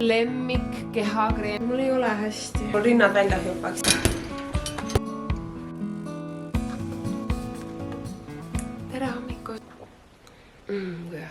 Lemmik kehakreem. Mul ei ole hästi. Mul rinnad välja hüppaks. Tere hommikust.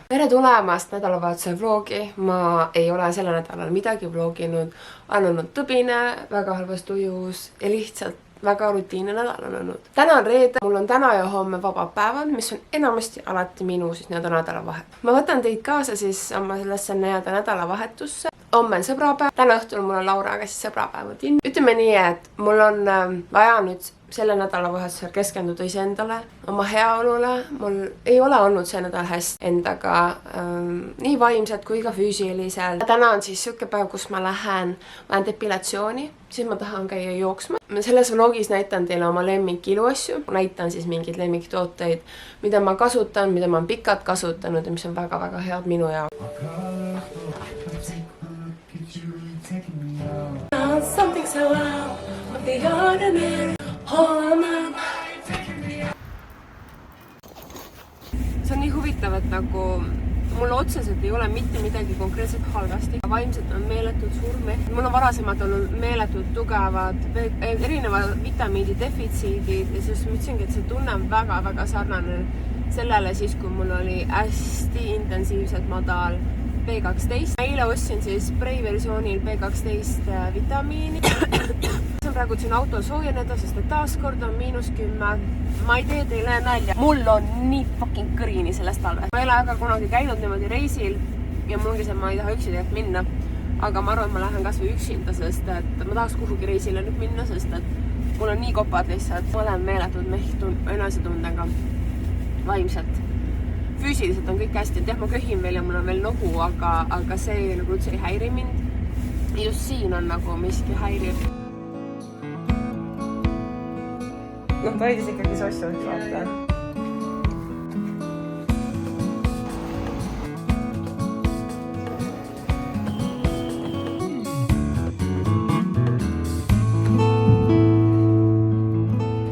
Tere tulemast nädalavahetuse vlogi. Ma ei ole selle nädalal midagi vloginud. On olnud tõbine, väga halvas tujus ja lihtsalt väga rutiinne nädal on olnud. Täna on reede, mul on täna ja homme vabad päevad, mis on enamasti alati minu nädalavahet. Ma võtan teid kaasa siis oma sellesse nädalavahetusse. Homme on sõbrapäev, täna õhtul mul on Lauraga siis sõbrapäevad. Ütleme nii, et mul on vaja nüüd selle nädalavahetusel keskenduda iseendale, oma heaolule. Mul ei ole olnud see nädal hästi endaga nii vaimselt kui ka füüsiliselt. Täna on siis siuke päev, kus ma lähen depilatsiooni, siis ma tahan käia jooksma. Selles vlogis näitan teile oma lemmik iluasju. Näitan siis mingeid lemmiktooteid, mida ma kasutan, mida ma olen pikalt kasutanud ja mis on väga-väga head minu jaoks. Something so out of the ordinary. See on nii huvitav, et nagu mul otseselt ei ole mitte midagi konkreetselt halvasti. Vaimselt on meeletult suur meht. Mul on varasemalt olnud meeletult tugevad erinevad vitamiidi defitsiidid ja siis mõtlesingi, et see tunne on väga-väga sarnane sellele siis, kui mul oli hästi intensiivselt madal B12. Eile ostsin siis spray versioonil B12 vitamiini. See on praegu siin auto soojeneda, sest et taaskord on -10. Ma ei tee teile nalja. Mul on nii fucking kõrini sellest talvest. Ma ei ole aga kunagi käinud niimoodi reisil ja mul ongi see, ma ei taha üksi tegelikult minna. Aga ma arvan, et ma lähen kas või üksinda, sest et ma tahaks kuhugi reisile nüüd minna, sest et mul on nii kopad lihtsalt. Ma olen meeletud meht enesetundega vaimselt. Füüsiliselt on kõik hästi, et jah, ma köhin veel ja mul on veel nohu, aga see nagu üldse ei häiri mind. Just siin on nagu miski häirib. Ta hoidis ikkagi sossu, eks vaata.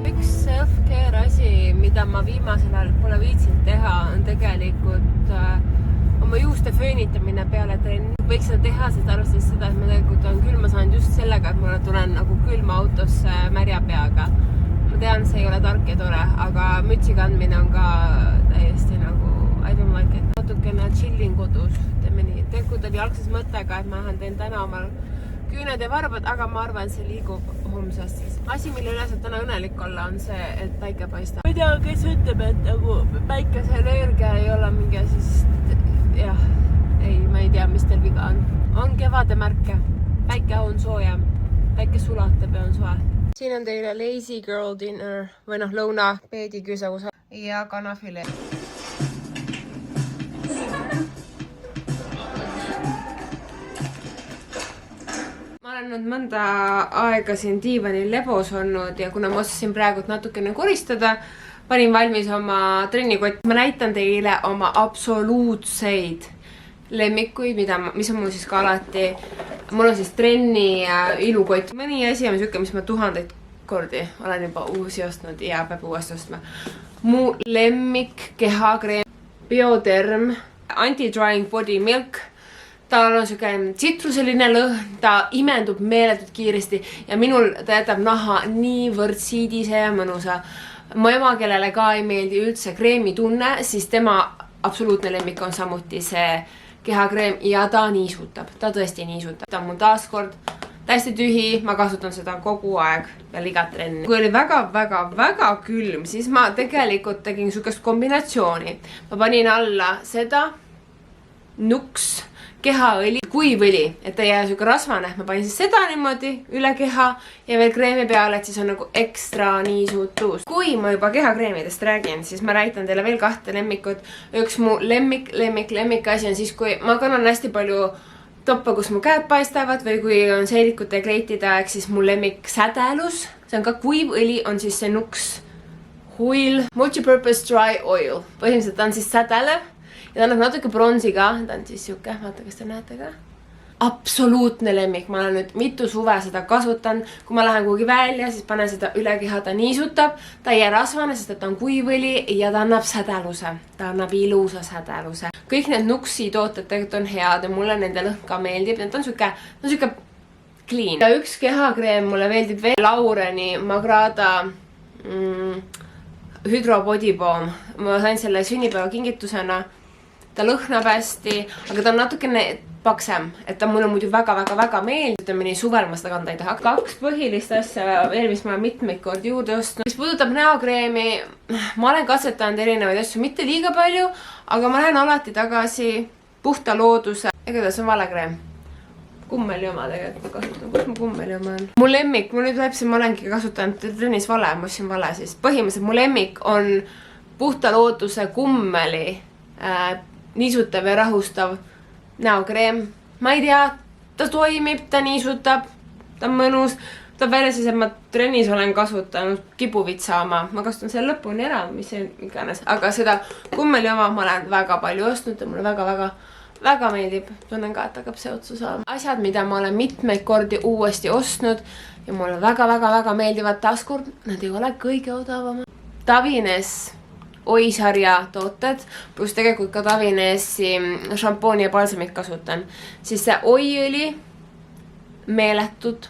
Üks self-care asi, mida ma viimasel ajal pole viitsinud teha, on tegelikult oma juuste föönitamine peale trenni. Võiks seda teha, sest arvestades seda, et ma tegelikult on külma saanud just sellega, et mulle tulen nagu külma autosse märja peaga. Ma tean, see ei ole tark ja tore, aga mütsi kandmine on ka täiesti nagu I don't like it. Natukene chillin kodus, teeme nii. Tegelikult oli algses mõttega, et ma lähen teen täna omal küüned ja varbad, aga ma arvan, see liigub homsest. Asi, mille üle saab täna õnnelik olla, on see, et päike paistab. Ma ei tea, kes ütleb, et nagu päikese energia ei ole mingi siis jah, ma ei tea, mis teil viga on. On kevade märke. Päike on soojem. Päike sulatab ja on soe. Siin on teile lazy girl dinner või lõuna, peediküsavusa ja kanafile. Ma olen nüüd mõnda aega siin diivanil lebos olnud ja kuna ma oskasin praegu natukene koristada, panin valmis oma trennikott. Ma näitan teile oma absoluutseid lemmikuid, mis on mul siis ka alati. Mul on siis trenni ilukott. Mõni asi on siuke, mis ma 1000 kordi olen juba uusi ostnud ja peab uuesti ostma. Mu lemmik kehakreem Bioderm Anti-Drying Body Milk. Tal on siuke tsitruseline lõhn, ta imendub meeletult kiiresti ja minul ta jätab naha niivõrd siidise ja mõnusa. Mu ema, kellele ka ei meeldi üldse kreemi tunne, siis tema absoluutne lemmik on samuti see kehakreem ja ta niisutab. Ta tõesti niisutab. Ta on mul taaskord täiesti tühi. Ma kasutan seda kogu aeg veel igat trenni. Kui oli väga külm, siis ma tegelikult tegin sukest kombinatsiooni. Ma panin alla seda nuks kehaõli, kuivõli, et ei jää siuke rasvane. Ma panin siis seda niimoodi üle keha ja veel kreemi peale, et siis on nagu ekstra niisutus. Kui ma juba kehakreemidest räägin, siis ma näitan teile veel 2 lemmikut. Üks mu lemmik asi on siis, kui ma kannan hästi palju toppe, kus mu käed paistavad või kui on seelikute ja kleitide aeg, siis mu lemmik sädelus. See on ka kuivõli, on siis see nuks huil multipurpose dry oil. Põhimõtteliselt on siis sädelev. Ja ta annab natuke bronsi ka, ta on siis siuke, vaata, kas te näete ka. absoluutne lemmik, ma olen nüüd mitu suve seda kasutanud, kui ma lähen kuhugi välja, siis panen seda üle keha, ta niisutab, ta ei jää rasvane, sest ta on kuivõli ja ta annab sädeluse, ta annab ilusa sädeluse. Kõik need Nuxi tooted tegelikult on head ja mulle nende lõhn ka meeldib, need on siuke clean. Ja üks kehakreem mulle meeldib veel, Laureni Magrada Hydro Body Balm. Ma sain selle sünnipäeva kingitusena. Ta lõhnab hästi, aga ta on natukene paksem, et ta mulle muidu väga meeldib. Mõni suvel ma seda kanda ei taha. 2 põhilist asja veel, mis ma mitmeid kordi juurde ostnud. Mis puudutab näokreemi, ma olen katsetanud erinevaid asju, mitte liiga palju, aga ma lähen alati tagasi puhta looduse. Ega ta on vale kreem. Kummeli oma tegelikult kasutan. Kus mu kummeli oma on? Mu lemmik, mul nüüd läheb see, ma olengi kasutanud trennis vale, ma ostsin vale siis. Põhimõtteliselt mu lemmik on puhta looduse kummeli niisutav ja rahustav näokreem. Ma ei tea, ta toimib, ta niisutab, ta on mõnus. Ta välja siis, et ma trennis olen kasutanud kipuvitsa oma. Ma kasutan selle lõpuni ära, mis see iganes. Aga seda kummeli oma ma olen väga palju ostnud ja mulle väga meeldib. Tunnen ka, et hakkab see otsa saama. Asjad, mida ma olen mitmeid kordi uuesti ostnud ja mulle väga meeldivad taaskord, nad ei ole kõige odavama. Davines Oi-sarja tooted, pluss tegelikult ka Davinesi šampooni ja balsamit kasutan. Siis see Oi-õli, meeletult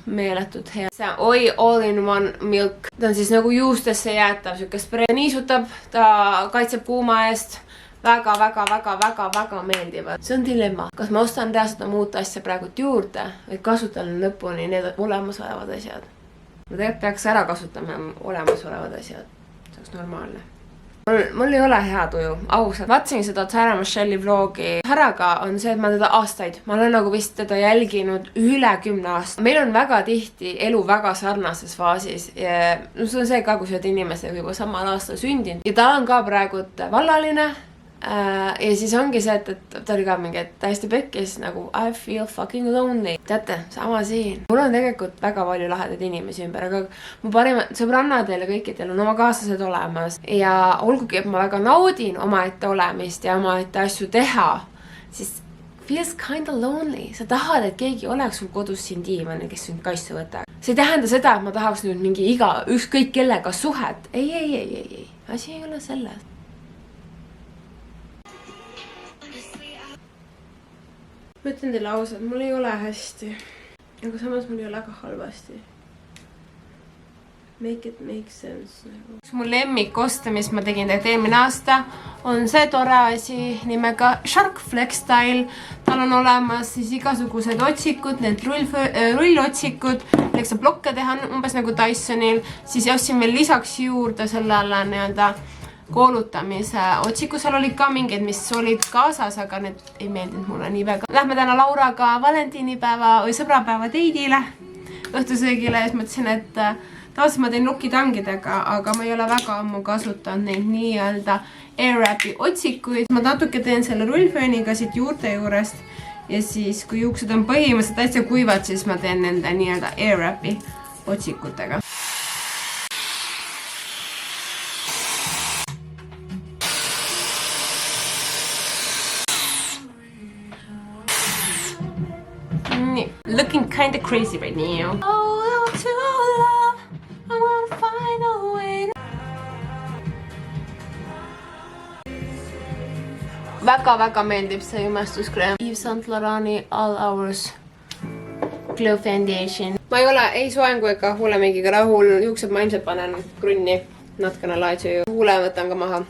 hea. See Oi all-in-one milk. Ta on siis nagu juustesse jäätav, siuke spree niisutab, ta kaitseb kuuma eest. Väga meeldivad. See on dilemma. Kas ma ostan reaalselt muud asja praegult juurde või kasutan lõpuni need olemasolevad asjad? Ma tegelikult peaks ära kasutama olemasolevad asjad. See oleks normaalne. Mul ei ole hea tuju, ausalt. Vaatasin seda Sarah Michelle'i vlogi. Sarah'ga on see, et ma teda aastaid. Ma olen nagu vist teda jälginud üle 10 aastat. Meil on väga tihti elu väga sarnases faasis. Ja see on see ka, kui sa oled inimesega juba samal aastal sündinud. Ja ta on ka praegu vallaline. Ja siis ongi see, et ta oli ka mingi täiesti pekkis nagu I feel fucking lonely. Teate, sama siin. Mul on tegelikult väga palju lahedaid inimesi ümber, aga mu parimad sõbrannadel ja kõikidel on oma kaaslased olemas. Ja olgugi, et ma väga naudin omaette olemist ja omaette asju teha, siis feels kinda lonely. Sa tahad, et keegi oleks sul kodus siin diivanil, kes sind kaitse võtab. See ei tähenda seda, et ma tahaks nüüd mingi ükskõik kellega suhet. Ei. Asi ei ole selles. Ma ütlen teile ausalt, mul ei ole hästi, aga samas mul ei ole ka halvasti. Make it make sense. Mu lemmikoste, mis ma tegin tegelikult eelmine aasta, on see tore asi nimega Shark Flex Style. Tal on olemas siis igasugused otsikud, need rullotsikud, milleks saab blokke teha umbes nagu Dysonil. Siis ostsin veel lisaks juurde sellele nii-öelda koolutamise otsiku, seal olid ka mingid, mis olid kaasas, aga need ei meeldinud mulle nii väga. Lähme täna Lauraga valentiinipäeva või sõbrapäeva teidile, õhtusöögile ja siis mõtlesin, et tavaliselt ma teen lukitangidega, aga ma ei ole väga ammu kasutanud neid nii-öelda Airwrapi otsikuid. Ma natuke teen selle rullfööniga siit juurte juurest ja siis, kui juuksed on põhimõtteliselt täitsa kuivad, siis ma teen nende nii-öelda Airwrapi otsikutega. Looking kinda crazy right now. Oh, to love, I wanna find a way. Väga meeldib see imestuskreem. Yves Saint Laurent'i All Hours Glow Foundation. Ma ei ole ei soengu ega huulemeigiga rahul. Juuksed ma ilmselt panen krunni. Natkana laadsu ju. Huule võtan ka maha.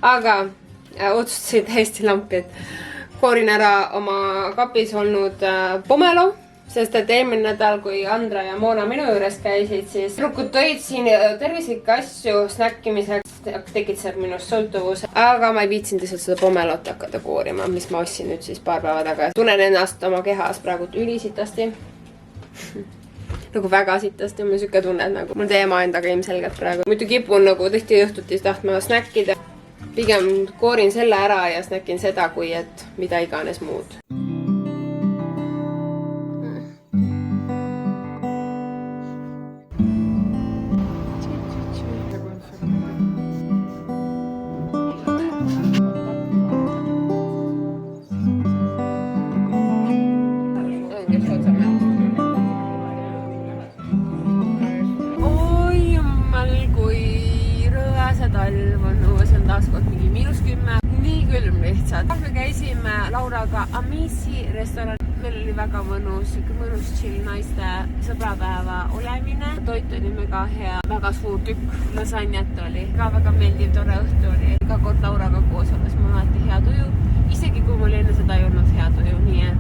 Aga otsustasin täiesti lampi, et koorin ära oma kapis olnud pomelo. Sest et eelmine nädal, kui Andra ja Moona minu juures käisid, siis tüdrukud tõid siin tervislikke asju snäkkimiseks, tekitseb minust sõltuvus. Aga ma ei viitsinud lihtsalt seda pomelot hakata koorima, mis ma ostsin nüüd siis paar päeva tagasi. Tunnen ennast oma kehas praegu ülisitasti. Nagu väga sitasti on mul süke tunne, nagu mul teema endaga ilmselgelt praegu. Muidu kipun nagu tihti õhtuti tahtma snäkkida. Pigem koorin selle ära ja snäkin seda, kui et mida iganes muud. õhtupoolkond mingi -10, nii külm lihtsalt. Me käisime Lauraga Amisi restoran, meil oli väga mõnus chill naiste sõbrapäeva olemine. Toit oli mega hea, väga suur tükk lasanjat oli, ka väga meeldiv, tore õhtu oli. Iga kord Lauraga koos olles mul alati hea tuju, isegi kui mul enne seda ei olnud hea tuju, nii et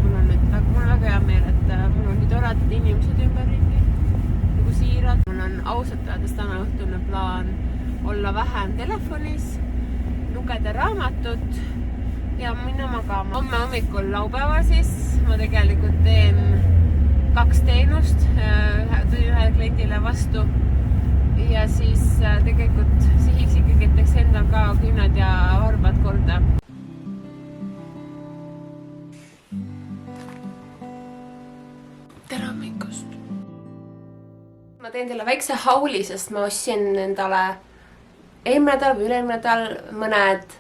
mul on väga hea meel, et mul on nii toredad inimesed ümberringi, nagu siirad. Mul on ausalt öeldes täna õhtune plaan olla vähem telefonis, lugeda raamatut ja minna magama. Homme hommikul laupäeval siis ma tegelikult teen 2 teenust, tulin ühele kliendile vastu ja siis tegelikult sihiks ikkagi, et teeks endal ka küüned ja varbad korda. Tere hommikust! Ma teen teile väikse hauli, sest ma ostsin endale eelmine nädal või üle-eelmine nädal mõned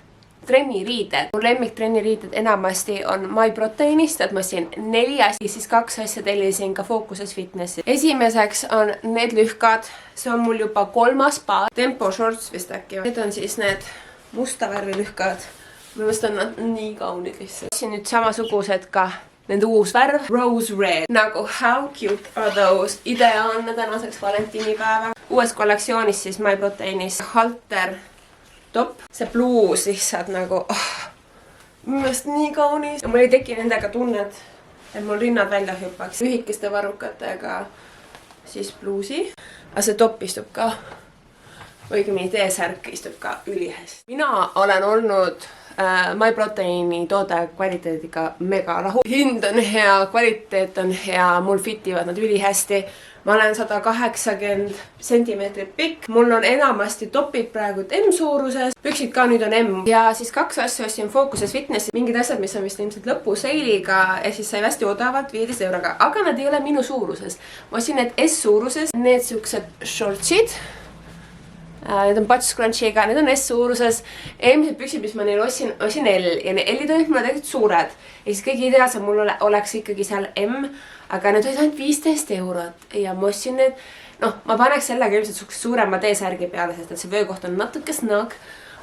trenniriided. Mu lemmik trenniriided enamasti on MyProteinist, et ma ostsin 4 asja, siis 2 asja tellisin ka Focuses Fitnessi. Esimeseks on need lühkad, see on mul juba 3. paar. Tempo Shorts vist äkki. Need on siis need musta värvi lühkad. Minu meelest on nad nii kaunid lihtsalt. Ostsin nüüd samasugused ka. Nende uus värv, Rose Red. Nagu how cute are those? Ideaalne tänaseks valentiinipäeva. Uues kollektsioonis siis MyProteinis halter top. See bluus lihtsalt nagu minu meelest nii kaunis. Ja mul ei teki nendega tunnet, et mul rinnad välja hüppaks. Lühikeste varrukatega siis bluusi. Aga see top istub ka, õigemini T-särk istub ka ülihästi. Mina olen olnud MyProteini toode kvaliteediga mega rahul. Hind on hea, kvaliteet on hea, mul fitivad nad ülihästi. Ma olen 180 sentimeetrit pikk. Mul on enamasti topid praegu M-suuruses. Püksid ka nüüd on M. Ja siis 2 asja ostsin Focuses Fitnessi. Mingid asjad, mis on vist ilmselt lõpuseiliga ja siis sai hästi odavalt 15 euroga. Aga nad ei ole minu suuruses. Ma ostsin need S-suuruses. Need siuksed shortsid. Need on butt scrunchiga, need on S-suuruses. Eelmised püksid, mis ma neil ostsin L ja need L-id olid mulle tegelikult suured. Ja siis kõige ideaalsem mul oleks ikkagi seal M, aga need olid ainult 15 eurot ja ma ostsin need, ma paneks sellega ilmselt suurema T-särgi peale, sest et see vöökoht on natuke snug,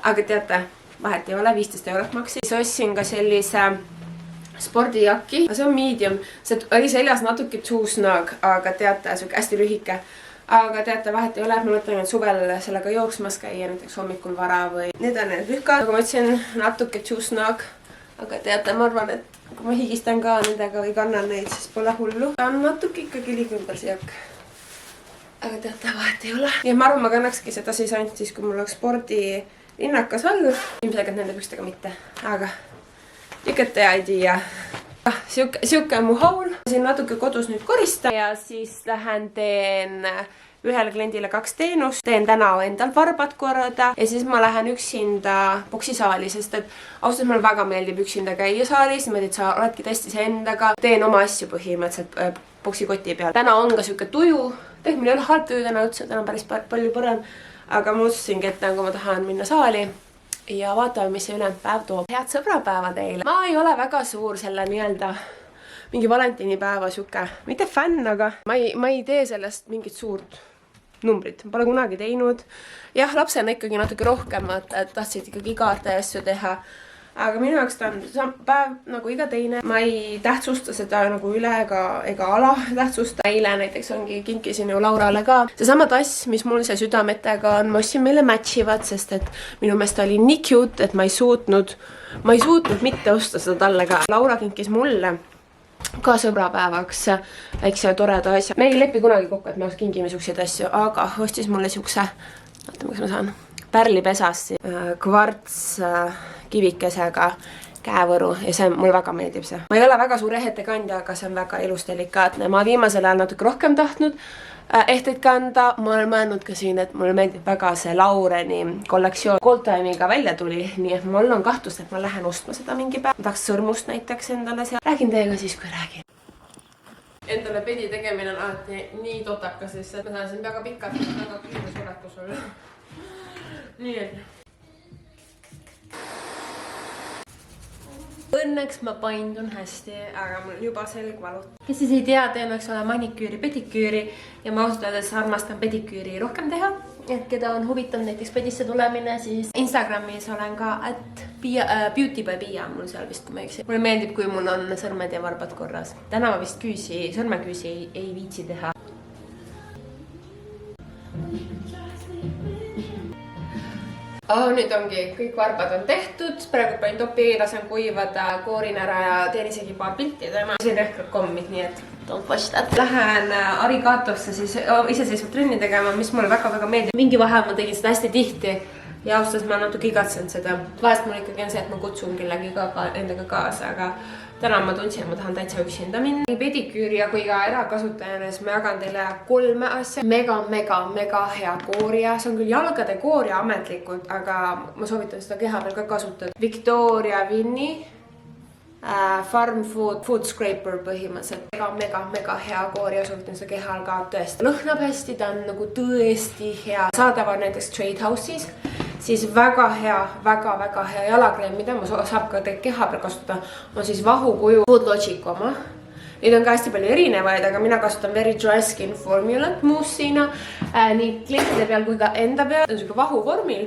aga teate, vahet ei ole, 15 eurot maksis. Siis ostsin ka sellise spordijakki, see on medium, see oli seljas natuke too snug, aga teate, see on hästi lühike. Aga teate, vahet ei ole, ma mõtlen, et suvel sellega jooksmas käia, näiteks hommikul vara või... Need on need lühkad, nagu ma ütlesin, natuke too snug. Aga teate, ma arvan, et kui ma higistan ka nendega või kannan neid, siis pole hullu. Ta on natuke ikkagi liiga ümber see jakk. Aga teate, vahet ei ole. Ja ma arvan, ma kannakski seda siis ainult siis, kui mul oleks spordilinnakas all. Ilmselgelt nende pükstega mitte, aga tükete idea. Siuke mu haul. Siin natuke kodus nüüd koristan ja siis lähen teen ühele kliendile 2 teenust. Teen täna endal varbad korda ja siis ma lähen üksinda boksisaali, sest et ausalt mulle väga meeldib üksinda käia saalis. Niimoodi, et sa oledki tõesti see endaga. Teen oma asju põhimõtteliselt boksikoti peal. Täna on ka siuke tuju. Tegelikult meil ei ole halb tuju täna üldse, täna on päris palju parem. Aga ma otsusingi, et nagu ma tahan minna saali. Ja vaatame, mis see ülejäänud päev toob. Head sõbrapäeva teile. Ma ei ole väga suur selle nii-öelda mingi valentiinipäeva siuke, mitte fänn, aga ma ei tee sellest mingit suurt numbrit. Pole kunagi teinud. Jah, lapsena ikkagi natuke rohkem, et tahtsid ikkagi igate asju teha. Aga minu jaoks ta on päev nagu iga teine. Ma ei tähtsusta seda nagu üle ega ala tähtsusta. Eile näiteks kinkisin ju Laurale ka. Seesama tass, mis mul see südametega on, ma ostsin meile matchivad, sest et minu meelest oli nii cute, et ma ei suutnud mitte osta seda talle ka. Laura kinkis mulle ka sõbrapäevaks väikse toreda asja. Me ei lepi kunagi kokku, et me kingime siukseid asju, aga ostis mulle siukse, vaatame, kas ma saan, pärlipesast, kvarts kivikesega käevõru ja see mulle väga meeldib see. Ma ei ole väga suur ehete kandja, aga see on väga ilus delikaatne. Ma viimasel ajal natuke rohkem tahtnud ehteid kanda. Ma olen mõelnud ka siin, et mulle meeldib väga see Laureni kollektsioon Gold Time'iga välja tuli, nii et mul on kahtlust, et ma lähen ostma seda mingi päev. Ma tahaks sõrmust näiteks endale seal. Räägin teiega siis, kui räägin. Endale pedi tegemine on alati nii totakas, sest ma saan siin väga pikalt, väga kiire suretus olla. Nii et õnneks ma paindun hästi, aga mul juba selg valut. Kes siis ei tea, teen eks ole maniküüri, pediküüri ja ma ausalt öeldes armastan pediküüri rohkem teha. keda on huvitav näiteks pedisse tulemine, siis Instagramis olen ka @beauty by Pia mul seal vist, kui ma eksi. Mulle meeldib, kui mul on sõrmed ja varbad korras. Täna ma vist sõrmeküüsi ei viitsi teha. Nüüd ongi, kõik varbad on tehtud, praegu panin topi, lasen kuivada, koorin ära ja teen isegi paar pilti tema. Siin rehkrad kommid, nii et don't watch that. Lähen Arigatosse siis iseseisvalt trenni tegema, mis mulle väga-väga meeldib. Mingi vahe ma tegin seda hästi tihti ja austas ma natuke igatsen seda. Vahest mul ikkagi on see, et ma kutsun kellegi endaga kaasa, aga täna ma tundsin, et ma tahan täitsa üksinda minna. Nii pediküüri ja kui ka erakasutajana, siis ma jagan teile 3 asja. Mega hea kooria. See on küll jalgade kooria ametlikult, aga ma soovitan seda keha peal ka kasutada. Victoria Vinni Farm Food Scraper põhimõtteliselt. Mega hea kooria, soovitan seda kehal ka tõesti. Lõhnab hästi, ta on nagu tõesti hea. Saadavad näiteks Trade House'is. Siis väga hea jalakreem, mida ma saab ka keha peal kasutada, on siis vahukuju Food Logic oma. Neid on ka hästi palju erinevaid, aga mina kasutan Very Dry Skin Formulat muussina nii klientide peal kui ka enda peal. Ta on selline vahuvormil,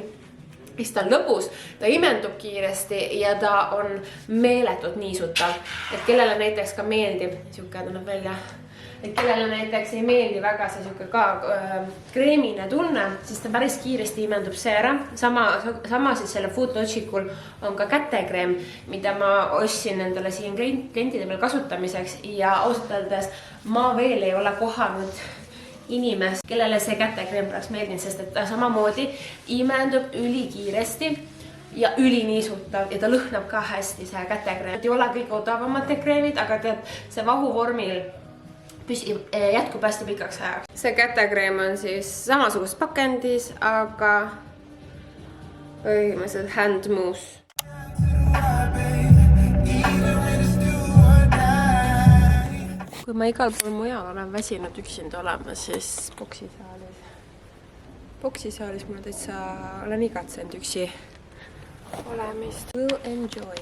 mis ta on lõbus, ta imendub kiiresti ja ta on meeletult niisutav. Et kellele näiteks ka meeldib, siuke tuleb välja, et kellele näiteks ei meeldi väga see siuke ka kreemine tunne, siis ta päris kiiresti imendub see ära. Sama siis selle Food Logicul on ka kätekreem, mida ma ostsin endale siin klientide peal kasutamiseks ja ausalt öeldes ma veel ei ole kohanud inimest, kellele see kätekreem peaks meeldinud, sest et ta samamoodi imendub ülikiiresti ja üliniisutav ja ta lõhnab ka hästi see kätekreem. Ei ole kõige odavamad kreemid, aga tead, see vahuvormil jätkub hästi pikaks ajaks. See kätekreem on siis samasuguses pakendis, aga põhimõtteliselt hand mousse. Kui ma igal pool mujal olen väsinud üksinda olema, siis boksisaalis ma täitsa olen igatsenud üksi olemist. Will enjoy.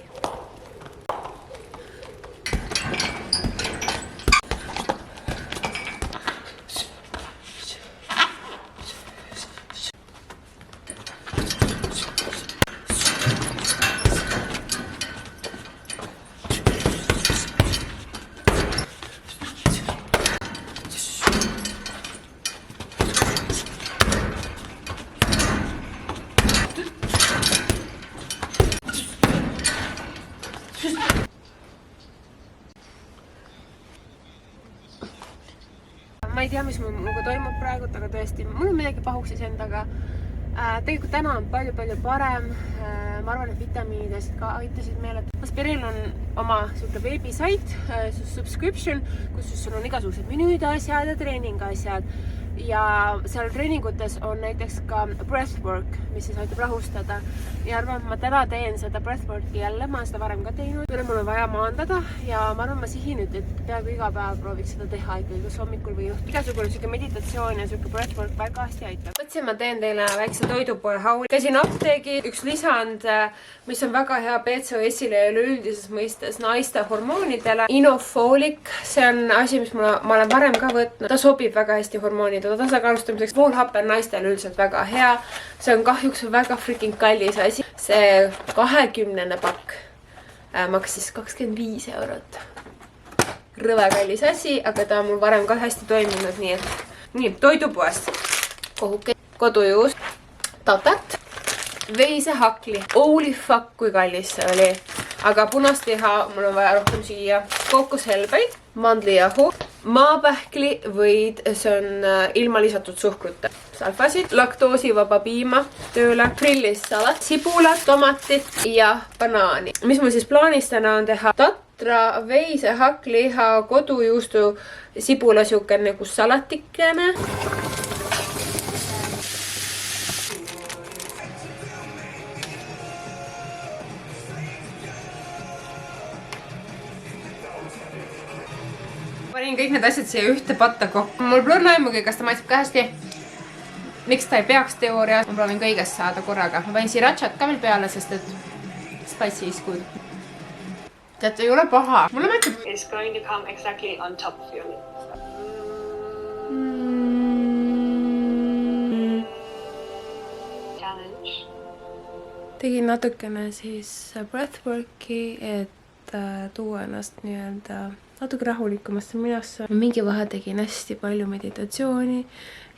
Ma ei tea, mis minuga toimub praegu, aga tõesti, mul on midagi pahuksis endaga. Tegelikult täna on palju parem. Ma arvan, et vitamiinid ka aitasid meile. Aspiril on oma veebisait, subscription, kus sul on igasugused menüüd asjad ja treening asjad. Ja seal treeningutes on näiteks ka breathwork, mis siis aitab rahustada. Ja arvan, et ma täna teen seda breathworki jälle, ma olen seda varem ka teinud. Mul on vaja maandada ja ma arvan, ma sihin nüüd, et peaaegu iga päev prooviks seda teha ikkagi, kas hommikul või õhtul. Igasugune siuke meditatsioon ja siuke breathwork väga hästi aitab. Mõtlesin, ma teen teile väikse toidupoe hauli. Käisin apteegi, üks lisand, mis on väga hea PCOS-ile ja üleüldises mõistes naiste hormoonidele. Inofolic, see on asi, mis ma olen varem ka võtnud. Ta sobib väga hästi hormoonidele. Tasakaalustamiseks voolhappe on naistel üldiselt väga hea. See on kahjuks väga freaking kallis asi. See 20 pakk maksis 25 eurot. Rõve kallis asi, aga ta on mul varem ka hästi toiminud. Nii, toidupoest. Kohuke, kodujuust, tatat, veisehakli. Holy fuck, kui kallis see oli. Aga punastliha mul on vaja rohkem süüa. Kookoshelbeid, mandlijahu, maapähkli võid, see on ilma lisatud suhkruta. Salfasid, laktoosivaba piima tööle, grillissalat, sibulat, tomatit ja banaani. Mis mul siis plaanis täna on teha? Tatra, veisehakliha, kodujuustu, sibula siuke nagu salatikene. Panin kõik need asjad siia ühte patta kokku. Mul pole aimugi, kas ta maitseb ka hästi. Miks ta ei peaks teoorias? Ma proovin kõigest saada korraga. Ma panin srirachat ka veel peale, sest et spicy is good. Tead, ei ole paha. Mulle maitseb. It's going to come exactly on top of your lips. tegin natukene siis breathworki, et tuua ennast nii-öelda natuke rahulikumasse minasse. Mingi vahe tegin hästi palju meditatsiooni,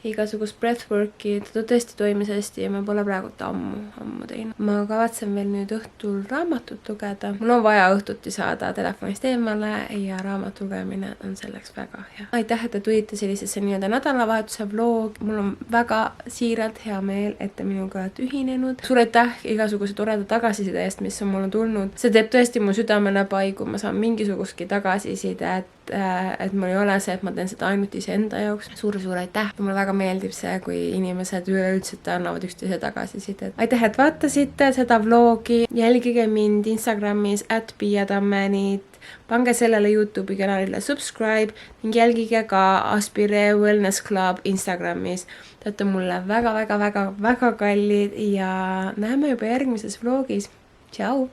igasugust breathworki, ta tõesti toimis hästi ja ma pole praegu ammu teinud. Ma kavatsen veel nüüd õhtul raamatut lugeda. Mul on vaja õhtuti saada telefonist eemale ja raamatu lugemine on selleks väga hea. Aitäh, et te tulite sellisesse nii-öelda nädalavahetuse vlog. Mul on väga siiralt hea meel, et te minuga olete ühinenud. Suur aitäh igasuguse toreda tagasiside eest, mis on mulle tulnud. See teeb tõesti mu südamele paigu, ma saan mingisugustki tagasiside, et mul ei ole see, et ma teen seda ainult iseenda jaoks. Suur aitäh. Mulle väga meeldib see, kui inimesed üleüldselt annavad üksteise tagasisidet. Aitäh, et vaatasite seda vlogi. Jälgige mind Instagramis @piiatammenit. Pange sellele YouTube'i kanalile subscribe ning jälgige ka Aspire Wellness Club Instagramis. Te olete mulle väga kallid ja näeme juba järgmises vlogis. Tšau!